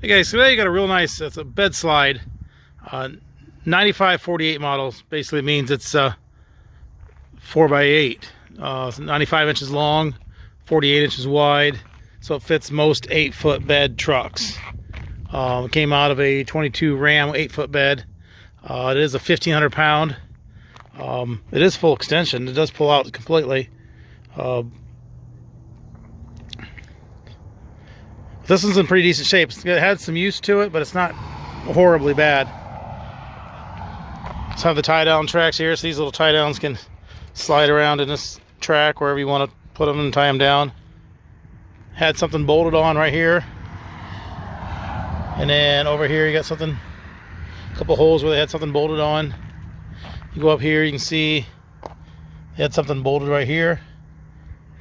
Hey guys, today you got a real nice, it's a Bedslide, 95/48 model. Basically means it's 4x8, 95 inches long, 48 inches wide, so it fits most 8-foot bed trucks. It came out of a 22 Ram 8-foot bed. It is a 1,500 pound. It is full extension. It does pull out completely. This one's in pretty decent shape. It had some use to it, but it's not horribly bad. Let's have the tie down tracks here, so these little tie downs can slide around in this track wherever you want to put them and tie them down. Had something bolted on right here, and then over here you got something, a couple holes where they had something bolted on. You go up here, you can see they had something bolted right here.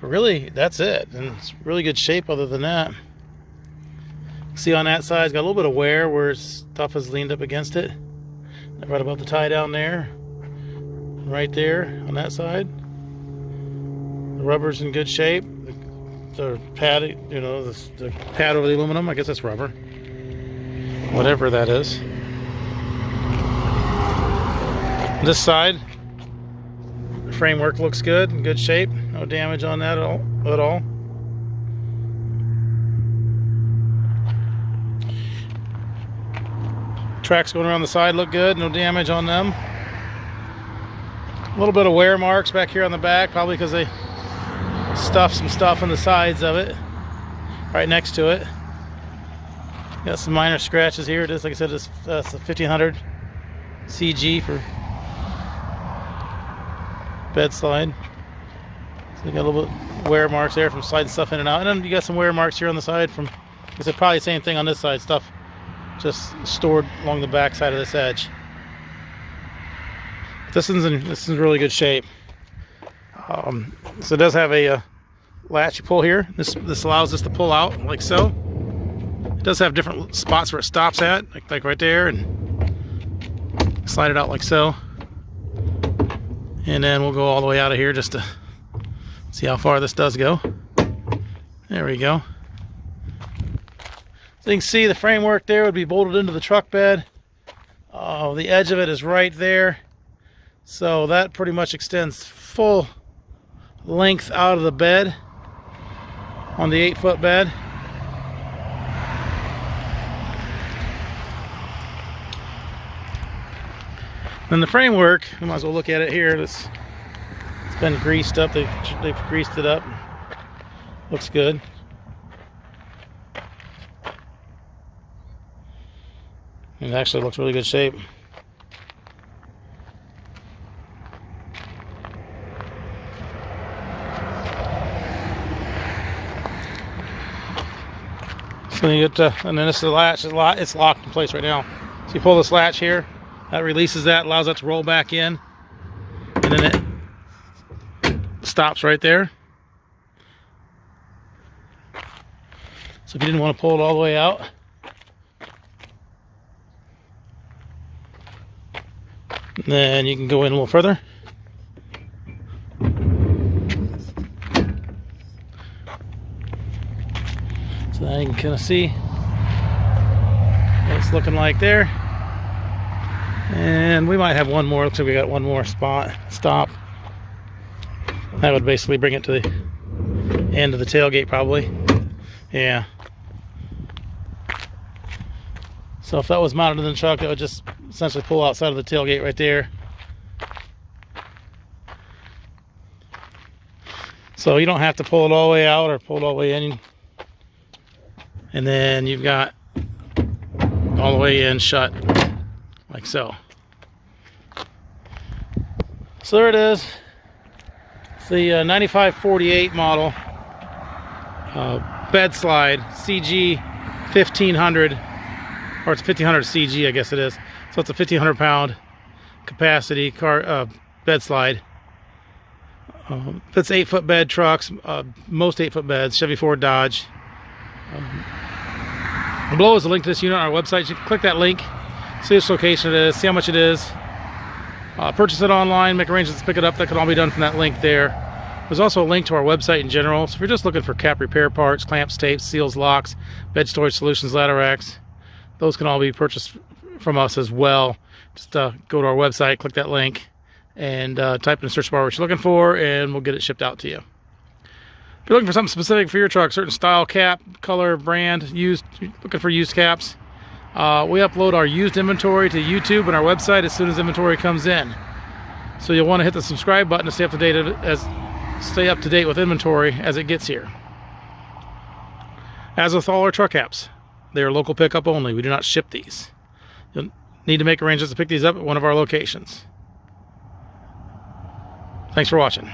But really, that's it, and it's really good shape other than that. See on that side, it's got a little bit of wear where stuff is leaned up against it. Right above the tie down there. Right there on that side. The rubber's in good shape. The pad, you know, the pad over the aluminum, I guess that's rubber. Whatever that is. This side, the framework looks good, in good shape. No damage on that at all. Tracks going around the side look good, no damage on them. A little bit of wear marks back here on the back, probably because they stuffed some stuff on the sides of it, right next to it. Got some minor scratches here. It is, like I said, that's a 1,500 CG for Bedslide. So you got a little bit of wear marks there from sliding stuff in and out. And then you got some wear marks here on the side from, I said, probably the same thing on this side, stuff just stored along the back side of this edge. This one's in really good shape. So it does have a latch you pull here. This allows us to pull out like so. It does have different spots where it stops at, like right there, and slide it out like so. And then we'll go all the way out of here just to see how far this does go. There we go. So you can see the framework there would be bolted into the truck bed. The edge of it is right there. So that pretty much extends full length out of the bed on the 8-foot bed. Then the framework, we might as well look at it here. It's been greased up. They've greased it up. Looks good. It actually looks really good shape. So you get and then this is the latch. It's locked in place right now. So you pull this latch here, that releases that, allows that to roll back in, and then it stops right there. So if you didn't want to pull it all the way out, then you can go in a little further. So now you can kind of see what it's looking like there. And we might have one more. Looks like we got one more stop. That would basically bring it to the end of the tailgate probably. Yeah. So if that was mounted in the truck, it would just essentially pull outside of the tailgate right there. So you don't have to pull it all the way out or pull it all the way in. And then you've got all the way in shut, like so. So there it is. It's the 95/48 model Bedslide CG 1500. Or it's 1,500 CG, I guess it is. So it's a 1,500 pound capacity Bedslide. Fits 8-foot bed trucks, most 8-foot beds, Chevy, Ford, Dodge. Below is a link to this unit on our website. You can click that link, see which location it is, see how much it is. purchase it online, make arrangements to pick it up. That can all be done from that link there. There's also a link to our website in general. So if you're just looking for cap repair parts, clamps, tapes, seals, locks, bed storage solutions, ladder racks, those can all be purchased from us as well. Just go to our website, click that link, and type in the search bar what you're looking for, and we'll get it shipped out to you. If you're looking for something specific for your truck, certain style, cap, color, brand, used, looking for used caps, we upload our used inventory to YouTube and our website as soon as inventory comes in. So you'll want to hit the subscribe button to stay up to date with inventory as it gets here. As with all our truck caps, they are local pickup only. We do not ship these. You'll need to make arrangements to pick these up at one of our locations. Thanks for watching.